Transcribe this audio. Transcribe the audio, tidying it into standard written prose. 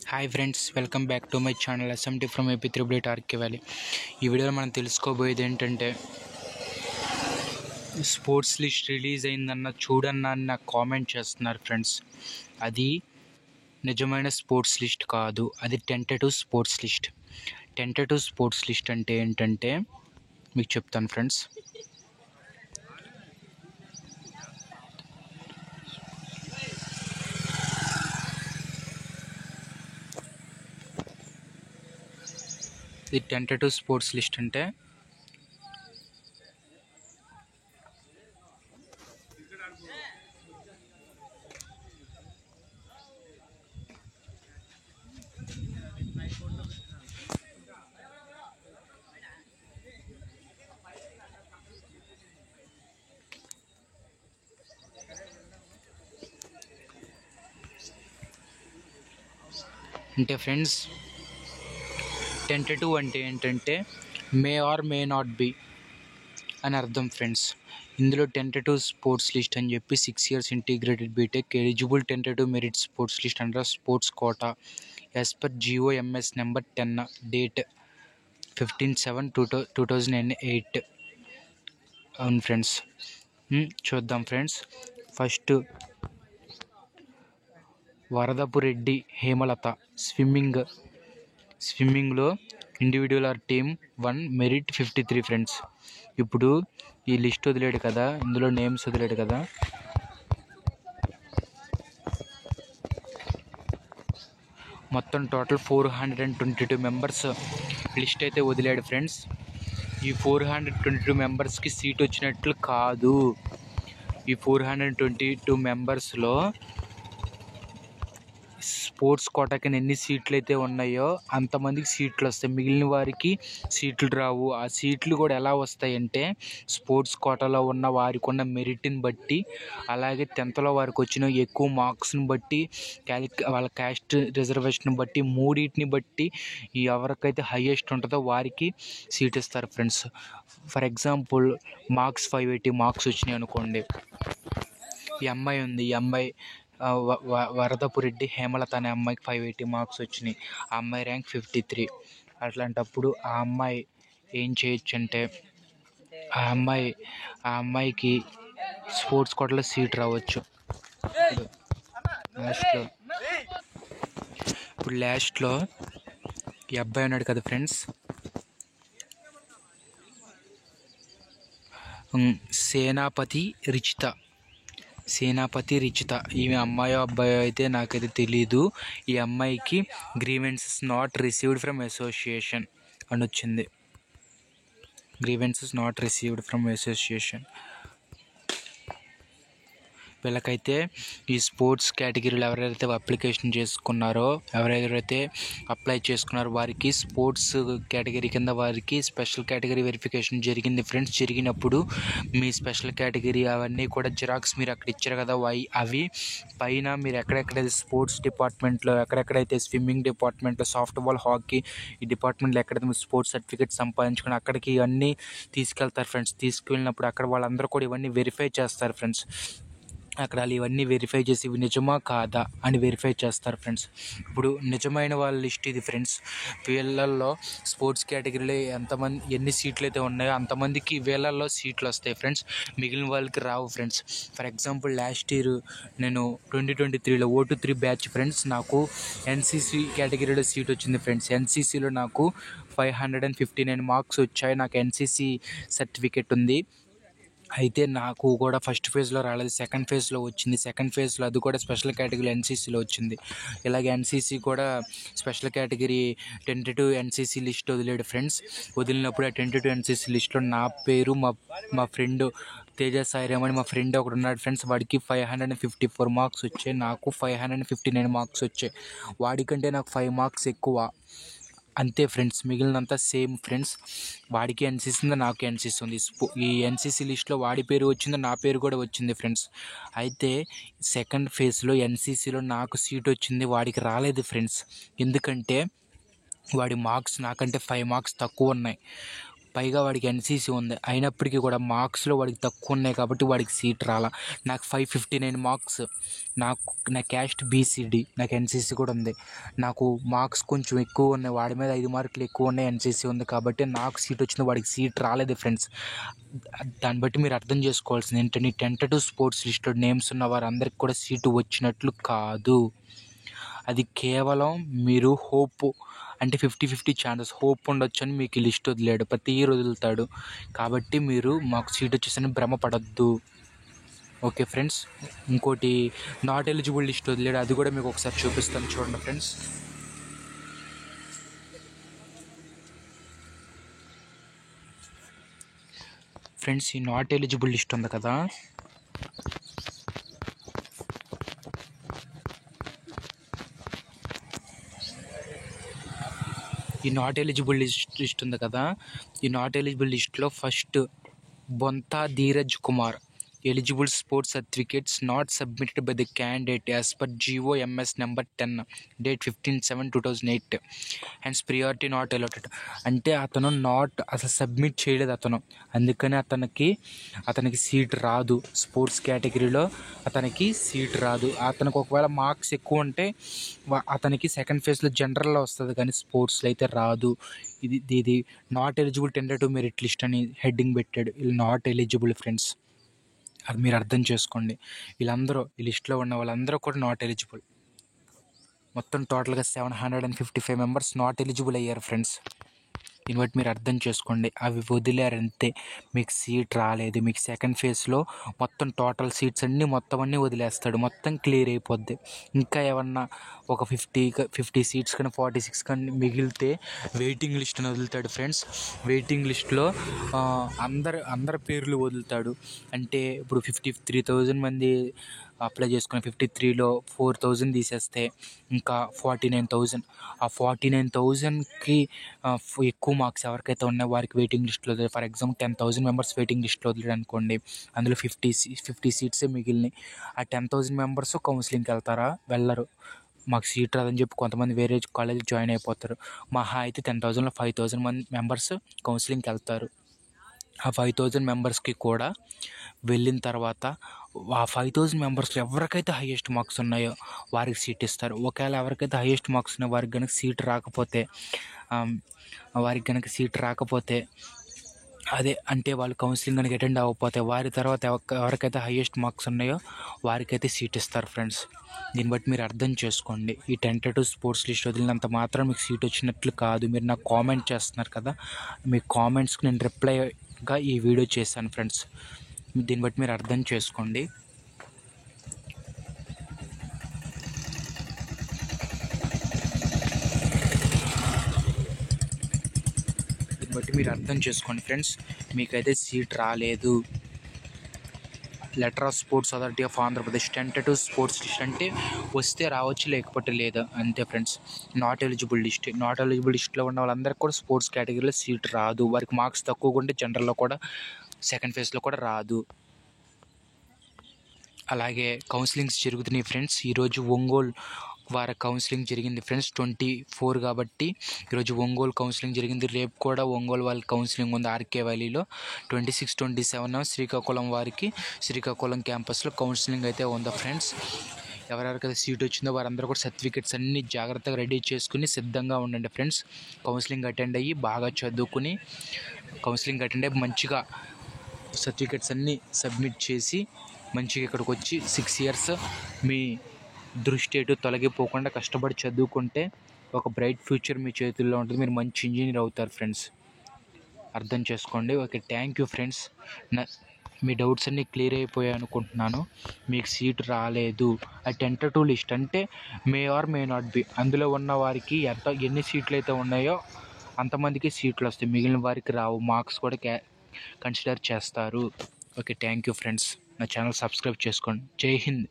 Hi friends, welcome back to my channel SMT from AP triple RK valley. ఈ వీడియోలో మనం తెలుసుకోబోయేది ఏంటంటే, sports list release అయిందన్న చూడన్నా అని నాకు కామెంట్ చేస్తున్నారు ఫ్రెండ్స్. అది నిజమైన స్పోర్ట్స్ లిస్ట్ కాదు, అది tentative sports list. Tentative sports list అంటే ఏంటంటే మీకు చెప్తాను ఫ్రెండ్స్. ఇది టెంటేటివ్ స్పోర్ట్స్ లిస్ట్ అంటే ఫ్రెండ్స్, టెంటేటివ్ అంటే ఏంటంటే మే ఆర్ మే నాట్ బి అని అర్థం ఫ్రెండ్స్. ఇందులో టెంటేటివ్ స్పోర్ట్స్ లిస్ట్ అని చెప్పి 6 years integrated BTech eligible tentative merit sports list under sports quota as per GOMS number 10 date 15/7/2008. అవును ఫ్రెండ్స్, చూద్దాం ఫ్రెండ్స్. ఫస్ట్ వరదపురెడ్డి హేమలత స్విమ్మింగ్లో individual or team 1 merit 53 friends. ఇప్పుడు ఈ లిస్ట్ వదిలేడు కదా, ఇందులో నేమ్స్ వదిలేడు కదా, మొత్తం టోటల్ 422 మెంబర్స్ లిస్ట్ అయితే వదిలాడు ఫ్రెండ్స్. ఈ 422 మెంబర్స్కి సీట్ వచ్చినట్లు కాదు. ఈ 422 మెంబర్స్లో స్పోర్ట్స్ కోటాకి ఎన్ని సీట్లు అయితే ఉన్నాయో అంతమందికి సీట్లు వస్తాయి, మిగిలిన వారికి సీట్లు రావు. ఆ సీట్లు కూడా ఎలా వస్తాయంటే స్పోర్ట్స్ కోటాలో ఉన్న వారికి ఉన్న మెరిట్ని బట్టి, అలాగే 10th వారికి వచ్చిన ఎక్కువ మార్క్స్ని బట్టి, వాళ్ళ క్యాస్ట్ రిజర్వేషన్ బట్టి, మూడింటిని బట్టి ఎవరికైతే హైయెస్ట్ ఉంటుందో వారికి సీట్ ఇస్తారు friends. For example marks 580 marks వచ్చినాయి అనుకోండి. ఈ అమ్మాయి ఉంది, ఈ అమ్మాయి వరదపురెడ్డి హేమలత అనే అమ్మాయికి 580 మార్క్స్ వచ్చినాయి. ఆ అమ్మాయి ర్యాంక్ 53. అట్లాంటప్పుడు ఆ అమ్మాయి ఏం చేయొచ్చు అంటే ఆ అమ్మాయికి స్పోర్ట్స్ కోటాలో సీట్ రావచ్చు. ఇప్పుడు లాస్ట్లో ఈ అబ్బాయి ఉన్నాడు కదా ఫ్రెండ్స్, సేనాపతి రిచిత. ఈమె అమ్మాయో అబ్బాయో అయితే నాకైతే తెలీదు. ఈ అమ్మాయికి grievances not received from association అని వచ్చింది. Grievances not received from association. వీళ్ళకైతే ఈ స్పోర్ట్స్ కేటగిరీలో ఎవరైతే అప్లై చేసుకున్నారో వారికి స్పోర్ట్స్ కేటగిరీ కింద వారికి స్పెషల్ కేటగిరీ వెరిఫికేషన్ జరిగింది ఫ్రెండ్స్. జరిగినప్పుడు మీ స్పెషల్ కేటగిరీ అవన్నీ కూడా జిరాక్స్ మీరు అక్కడ ఇచ్చారు కదా, అవి పైన మీరు ఎక్కడెక్కడైతే స్పోర్ట్స్ డిపార్ట్మెంట్లో, ఎక్కడెక్కడైతే స్విమ్మింగ్ డిపార్ట్మెంట్లో, సాఫ్ట్బాల్, హాకీ ఈ డిపార్ట్మెంట్లో ఎక్కడైతే మీరు స్పోర్ట్స్ సర్టిఫికేట్ సంపాదించుకుని అక్కడికి ఇవన్నీ తీసుకెళ్తారు ఫ్రెండ్స్. తీసుకెళ్ళినప్పుడు అక్కడ వాళ్ళందరూ కూడా ఇవన్నీ వెరిఫై చేస్తారు ఫ్రెండ్స్. అక్కడ వాళ్ళు ఇవన్నీ వెరిఫై చేసి ఇవి నిజమా కాదా అని వెరిఫై చేస్తారు ఫ్రెండ్స్. ఇప్పుడు నిజమైన వాళ్ళ లిస్ట్ ఇది ఫ్రెండ్స్. వీళ్ళల్లో స్పోర్ట్స్ కేటగిరీలో ఎన్ని సీట్లు అయితే ఉన్నాయో అంతమందికి వీళ్ళల్లో సీట్లు వస్తాయి ఫ్రెండ్స్, మిగిలిన వాళ్ళకి రావు friends. For example last year నేను 2023లో O23 బ్యాచ్ ఫ్రెండ్స్, నాకు NCC కేటగిరీలో సీట్ వచ్చింది ఫ్రెండ్స్. NCCలో నాకు 559 మార్క్స్ వచ్చాయి. నాకు NCC సర్టిఫికెట్ ఉంది. అయితే నాకు కూడా ఫస్ట్ ఫేజ్లో రాలేదు, సెకండ్ ఫేజ్లో వచ్చింది. సెకండ్ ఫేజ్లో అది కూడా స్పెషల్ కేటగిరీ NCCలో వచ్చింది. ఇలాగే NCC కూడా special category tentative NCC list వదిలేడు ఫ్రెండ్స్. వదిలినప్పుడు ఆ టెంటేటివ్ NCC లిస్ట్లో నా పేరు, మా ఫ్రెండ్ తేజ సాయిరామ్ అని మా ఫ్రెండ్ ఒకడు ఉన్నాడు ఫ్రెండ్స్. వాడికి 554 మార్క్స్ వచ్చాయి, నాకు 559 మార్క్స్ వచ్చాయి. వాడికంటే నాకు 5 మార్క్స్ ఎక్కువ, అంతే ఫ్రెండ్స్. మిగిలినంతా సేమ్ ఫ్రెండ్స్. వాడికి NCC ఉంది, నాకు NCC ఉంది. ఈ NCC లిస్ట్లో వాడి పేరు వచ్చింది, నా పేరు కూడా వచ్చింది ఫ్రెండ్స్. అయితే సెకండ్ ఫేజ్లో NCCలో నాకు సీట్ వచ్చింది, వాడికి రాలేదు ఫ్రెండ్స్. ఎందుకంటే వాడి మార్క్స్ నాకంటే 5 మార్క్స్ తక్కువ ఉన్నాయి. పైగా వాడికి ఎన్సీసీ ఉంది, అయినప్పటికీ కూడా మార్క్స్లో వాడికి తక్కువ ఉన్నాయి కాబట్టి వాడికి సీట్ రాలా. నాకు 559 మార్క్స్, నా క్యాస్ట్ బీసీడీ, నాకు ఎన్సీసీ కూడా ఉంది. నాకు మార్క్స్ కొంచెం ఎక్కువ ఉన్నాయి, వాడి మీద 5 మార్కులు ఎక్కువ ఉన్నాయి, ఎన్సీసీ ఉంది కాబట్టి నాకు సీట్ వచ్చింది, వాడికి సీట్ రాలేదు ఫ్రెండ్స్. దాన్ని బట్టి మీరు అర్థం చేసుకోవాల్సింది ఏంటంటే టెంటేటివ్ స్పోర్ట్స్ లిస్ట్లో నేమ్స్ ఉన్న వారందరికీ కూడా సీటు వచ్చినట్లు కాదు. అది కేవలం మీరు హోప్ అంటే 50-50 ఛాన్సెస్, హోప్ ఉండొచ్చు అని మీకు లిస్ట్ వదిలాడు, ప్రతి ఇయర్ వదులుతాడు. కాబట్టి మీరు మాకు సీట్ వచ్చేసని భ్రమపడద్దు. ఓకే ఫ్రెండ్స్, ఇంకోటి నాట్ ఎలిజిబుల్ లిస్ట్ వదిలేడు, అది కూడా మీకు ఒకసారి చూపిస్తాను చూడండి ఫ్రెండ్స్. ఫ్రెండ్స్, ఈ నాట్ ఎలిజిబుల్ లిస్ట్ ఉంది కదా, ఈ నాట్ ఎలిజిబుల్ లిస్ట్ ఉంది కదా, ఈ నాట్ ఎలిజిబుల్ లిస్ట్లో first Bonta Dheeraj Kumar. Eligible sports certificates not submitted by the candidate as per GOMS number 10 date 15/7/2008 and priority not allotted. అంటే అతను అసలు సబ్మిట్ చేయలేదు అతను, అందుకని అతనికి సీట్ రాదు. స్పోర్ట్స్ కేటగిరీలో అతనికి సీట్ రాదు. అతనికి ఒకవేళ మార్క్స్ ఎక్కువ ఉంటే అతనికి సెకండ్ ఫేజ్లో జనరల్లో వస్తుంది, కానీ స్పోర్ట్స్లో అయితే రాదు. ఇది not eligible tentative merit list అని హెడ్డింగ్ పెట్టాడు. ఇది నాట్ ఎలిజిబుల్ ఫ్రెండ్స్, అది మీరు అర్థం చేసుకోండి. వీళ్ళందరూ ఈ లిస్ట్లో ఉన్న వాళ్ళందరూ కూడా నాట్ ఎలిజిబుల్. మొత్తం టోటల్గా 755 మెంబర్స్ నాట్ ఎలిజిబుల్ అయ్యారు ఫ్రెండ్స్. దీన్ని బట్టి మీరు అర్థం చేసుకోండి, అవి వదిలేరంతే, మీకు సీట్ రాలేదు. మీకు సెకండ్ ఫేజ్లో మొత్తం టోటల్ సీట్స్ అన్నీ వదిలేస్తాడు, మొత్తం క్లియర్ అయిపోద్ది. ఇంకా ఏమన్నా ఒక 50 సీట్స్ కానీ 46 కానీ మిగిలితే వెయిటింగ్ లిస్ట్ అని వదులుతాడు ఫ్రెండ్స్. వెయిటింగ్ లిస్ట్లో అందరి పేర్లు వదులుతాడు. అంటే ఇప్పుడు 53,000 మంది అప్లై చేసుకుని 53లో 4,000 తీసేస్తే ఇంకా 49,000. ఆ 49,000కి ఎక్కువ మార్క్స్ ఎవరికైతే ఉన్నాయో వారికి వెయిటింగ్ లిస్ట్లో వదిలేదు. ఫర్ ఎగ్జాంపుల్ 10,000 మెంబర్స్ వెయిటింగ్ లిస్ట్లో వదిలేడు అనుకోండి, అందులో 50 సీట్సే మిగిలినాయి. ఆ 10,000 మెంబర్స్ కౌన్సిలింగ్కి వెళ్తారా? వెళ్ళరు. మాకు సీట్ రాదని చెప్పి కొంతమంది వేరే కాలేజ్ జాయిన్ అయిపోతారు. మహా అయితే 10,000లో 5,000 మెంబర్స్ కౌన్సిలింగ్కి వెళ్తారు. ఆ 5,000 మెంబర్స్కి కూడా వెళ్ళిన తర్వాత ఆ 5,000 మెంబర్స్లో ఎవరికైతే హైయెస్ట్ మార్క్స్ ఉన్నాయో వారికి సీట్ ఇస్తారు. ఒకవేళ ఎవరికైతే హైయెస్ట్ మార్క్స్ ఉన్నాయో వారికి కనుక సీట్ రాకపోతే అదే అంటే వాళ్ళు కౌన్సిలింగ్ కనుక అటెండ్ అవ్వకపోతే వారి తర్వాత ఎవరికైతే హైయెస్ట్ మార్క్స్ ఉన్నాయో వారికైతే సీట్ ఇస్తారు ఫ్రెండ్స్. దీన్ని బట్టి మీరు అర్థం చేసుకోండి, ఈ టెంటేటివ్ స్పోర్ట్స్ లిస్ట్ వదిలినంత మాత్రం మీకు సీట్ వచ్చినట్లు కాదు. మీరు నాకు కామెంట్ చేస్తున్నారు కదా, మీ కామెంట్స్కి నేను రిప్లైగా ఈ వీడియో చేశాను ఫ్రెండ్స్. దీన్ని బట్టి మీరు అర్థం చేసుకోండి. ఫ్రెండ్స్, మీకైతే సీట్ రాలేదు. Letter of sports authority of Andhra Pradesh tentative sports list అంటే వస్తే రావచ్చు, లేకపోతే లేదా, అంతే ఫ్రెండ్స్. నాట్ ఎలిజిబుల్ లిస్ట్లో ఉన్న వాళ్ళందరికీ కూడా స్పోర్ట్స్ కేటగిరీలో సీట్ రాదు. వారికి మార్క్స్ తక్కువగా ఉంటే జనరల్లో కూడా సెకండ్ ఫేజ్లో కూడా రాదు. అలాగే కౌన్సిలింగ్స్ జరుగుతున్నాయి ఫ్రెండ్స్. ఈరోజు ఒంగోలు వారి కౌన్సిలింగ్ జరిగింది ఫ్రెండ్స్, 24 కాబట్టి ఈరోజు ఒంగోలు కౌన్సిలింగ్ జరిగింది. రేపు కూడా ఒంగోలు వాళ్ళ కౌన్సిలింగ్ ఉంది ఆర్కే వ్యాలీలో. 26, 27 శ్రీకాకుళం వారికి శ్రీకాకుళం క్యాంపస్లో కౌన్సిలింగ్ అయితే ఉందా ఫ్రెండ్స్. ఎవరెవరికైతే సీట్ వచ్చిందో వారందరూ కూడా సర్టిఫికెట్స్ అన్నీ జాగ్రత్తగా రెడీ చేసుకుని సిద్ధంగా ఉండండి ఫ్రెండ్స్. కౌన్సిలింగ్ అటెండ్ అయ్యి బాగా చదువుకుని మంచిగా సర్టిఫికెట్స్ అన్నీ సబ్మిట్ చేసి మంచిగా ఇక్కడికి వచ్చి 6 ఇయర్స్ మీ దృష్టి ఎటు తొలగిపోకుండా కష్టపడి చదువుకుంటే ఒక బ్రైట్ ఫ్యూచర్ మీ చేతుల్లో ఉంటుంది. మీరు మంచి ఇంజనీర్ అవుతారు ఫ్రెండ్స్, అర్థం చేసుకోండి. Okay, thank you friends. Me doubts అన్నీ క్లియర్ అయిపోయాయి అనుకుంటున్నాను. మీకు సీట్ రాలేదు. ఆ టెంటేటివ్ లిస్ట్ అంటే మే ఆర్ మే నాట్ బి, అందులో ఉన్న వారికి ఎన్ని సీట్లు అయితే ఉన్నాయో అంతమందికి సీట్లు వస్తాయి, మిగిలిన వారికి రావు. మార్క్స్ కూడా కన్సిడర్ చేస్తారు. Okay, thank you friends. నా ఛానల్ సబ్స్క్రైబ్ చేసుకోండి. జై హింద్.